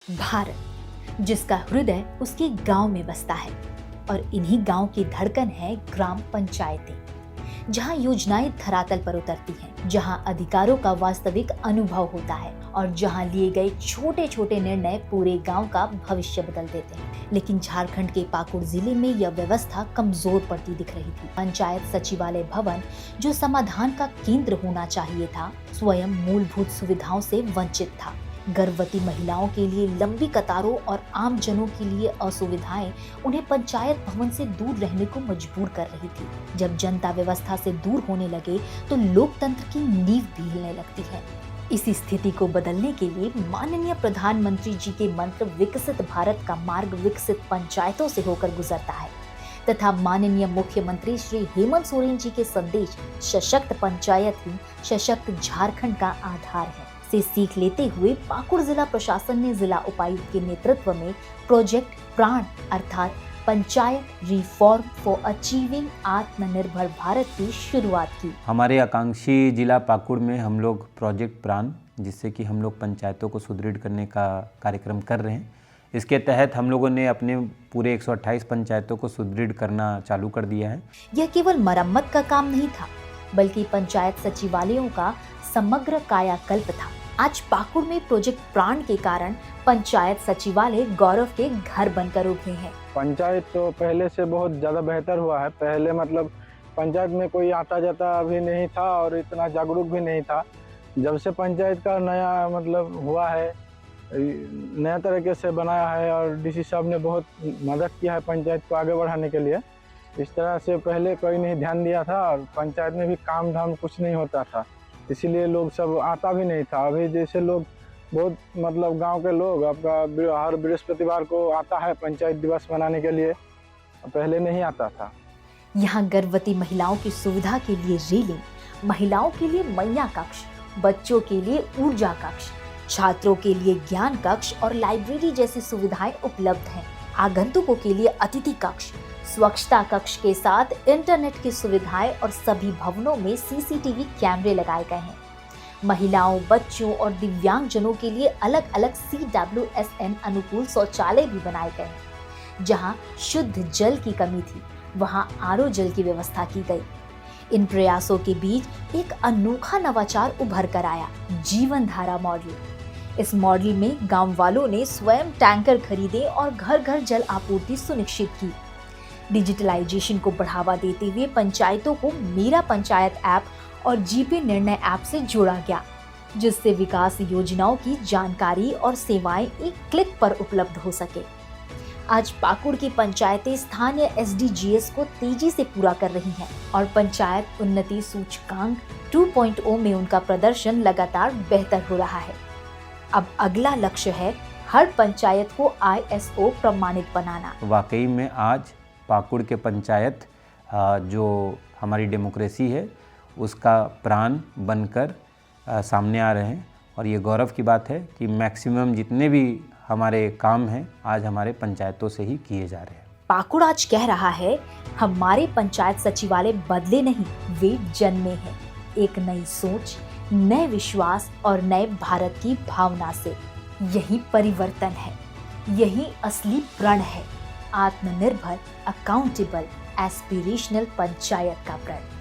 भारत, जिसका हृदय उसके गांव में बसता है और इन्हीं गांव की धड़कन है ग्राम पंचायतें, जहां योजनाएं धरातल पर उतरती हैं, जहां अधिकारों का वास्तविक अनुभव होता है और जहां लिए गए छोटे छोटे निर्णय पूरे गांव का भविष्य बदल देते हैं। लेकिन झारखंड के पाकुड़ जिले में यह व्यवस्था कमजोर पड़ती दिख रही थी। पंचायत सचिवालय भवन, जो समाधान का केंद्र होना चाहिए था, स्वयं मूलभूत सुविधाओं से वंचित था। गर्भवती महिलाओं के लिए लंबी कतारों और आम जनों के लिए असुविधाएं उन्हें पंचायत भवन से दूर रहने को मजबूर कर रही थी। जब जनता व्यवस्था से दूर होने लगे तो लोकतंत्र की नींव भी हिलने लगती है। इसी स्थिति को बदलने के लिए माननीय प्रधानमंत्री जी के मंत्र विकसित भारत का मार्ग विकसित पंचायतों से होकर गुजरता है तथा माननीय मुख्यमंत्री श्री हेमंत सोरेन जी के संदेश सशक्त पंचायत ही सशक्त झारखंड का आधार है से सीख लेते हुए पाकुड़ जिला प्रशासन ने जिला उपायुक्त के नेतृत्व में प्रोजेक्ट प्राण अर्थात पंचायत रिफॉर्म फॉर अचीविंग आत्मनिर्भर भारत की शुरुआत की। हमारे आकांक्षी जिला पाकुड़ में हम लोग प्रोजेक्ट प्राण, जिससे कि हम लोग पंचायतों को सुदृढ़ करने का कार्यक्रम कर रहे हैं। इसके तहत हम लोगों ने अपने पूरे 128 पंचायतों को सुदृढ़ करना चालू कर दिया है। यह केवल मरम्मत का काम नहीं था, बल्कि पंचायत सचिवालयों का समग्र कायाकल्प था। आज पाकुड़ में प्रोजेक्ट प्राण के कारण पंचायत सचिवालय गौरव के घर बनकर उभरे हैं। पंचायत तो पहले से बहुत ज़्यादा बेहतर हुआ है। पहले मतलब पंचायत में कोई आता जाता भी नहीं था और इतना जागरूक भी नहीं था। जब से पंचायत का नया मतलब हुआ है, नया तरीके से बनाया है और डीसी साहब ने बहुत मदद किया है पंचायत को आगे बढ़ाने के लिए। इस तरह से पहले कोई नहीं ध्यान दिया था और पंचायत में भी काम धाम कुछ नहीं होता था, इसीलिए लोग सब आता भी नहीं था। अभी जैसे लोग बहुत मतलब गांव के लोग आपका हर बृहस्पतिवार को आता है पंचायत दिवस मनाने के लिए, पहले नहीं आता था। यहाँ गर्भवती महिलाओं की सुविधा के लिए रेलिंग, महिलाओं के लिए मैया कक्ष, बच्चों के लिए ऊर्जा कक्ष, छात्रों के लिए ज्ञान कक्ष और लाइब्रेरी जैसी सुविधाएं उपलब्ध हैं। आगंतुकों के लिए अतिथि कक्ष, स्वच्छता कक्ष के साथ इंटरनेट की सुविधाएं और सभी भवनों में सीसीटीवी कैमरे लगाए गए हैं। महिलाओं, बच्चों और दिव्यांगजनों के लिए अलग अलग CWSN अनुकूल शौचालय भी बनाए गए हैं। जहां शुद्ध जल की कमी थी, वहां RO जल की व्यवस्था की गई। इन प्रयासों के बीच एक अनोखा नवाचार उभर कर आया, जीवन धारा मॉडल। इस मॉडल में गांव वालों ने स्वयं टैंकर खरीदे और घर घर जल आपूर्ति सुनिश्चित की। डिजिटलाइजेशन को बढ़ावा देते हुए पंचायतों को मेरा पंचायत ऐप और जीपे निर्णय ऐप से जोड़ा गया, जिससे विकास योजनाओं की जानकारी और सेवाएं एक क्लिक पर उपलब्ध हो सके। आज पाकुड़ की पंचायतें स्थानीय SDGs को तेजी से पूरा कर रही हैं और पंचायत उन्नति सूचकांक 2.0 में उनका प्रदर्शन लगातार बेहतर हो रहा है। अब अगला लक्ष्य है हर पंचायत को ISO प्रमाणित बनाना। वाकई में आज पाकुड़ के पंचायत जो हमारी डेमोक्रेसी है उसका प्राण बनकर सामने आ रहे हैं और ये गौरव की बात है कि मैक्सिमम जितने भी हमारे काम हैं आज हमारे पंचायतों से ही किए जा रहे हैं। पाकुड़ आज कह रहा है, हमारे पंचायत सचिवालय बदले नहीं, वे जन्मे हैं, एक नई सोच, नए विश्वास और नए भारत की भावना से। यही परिवर्तन है, यही असली प्रण है, आत्मनिर्भर, अकाउंटेबल, एस्पिरेशनल पंचायत का प्रण।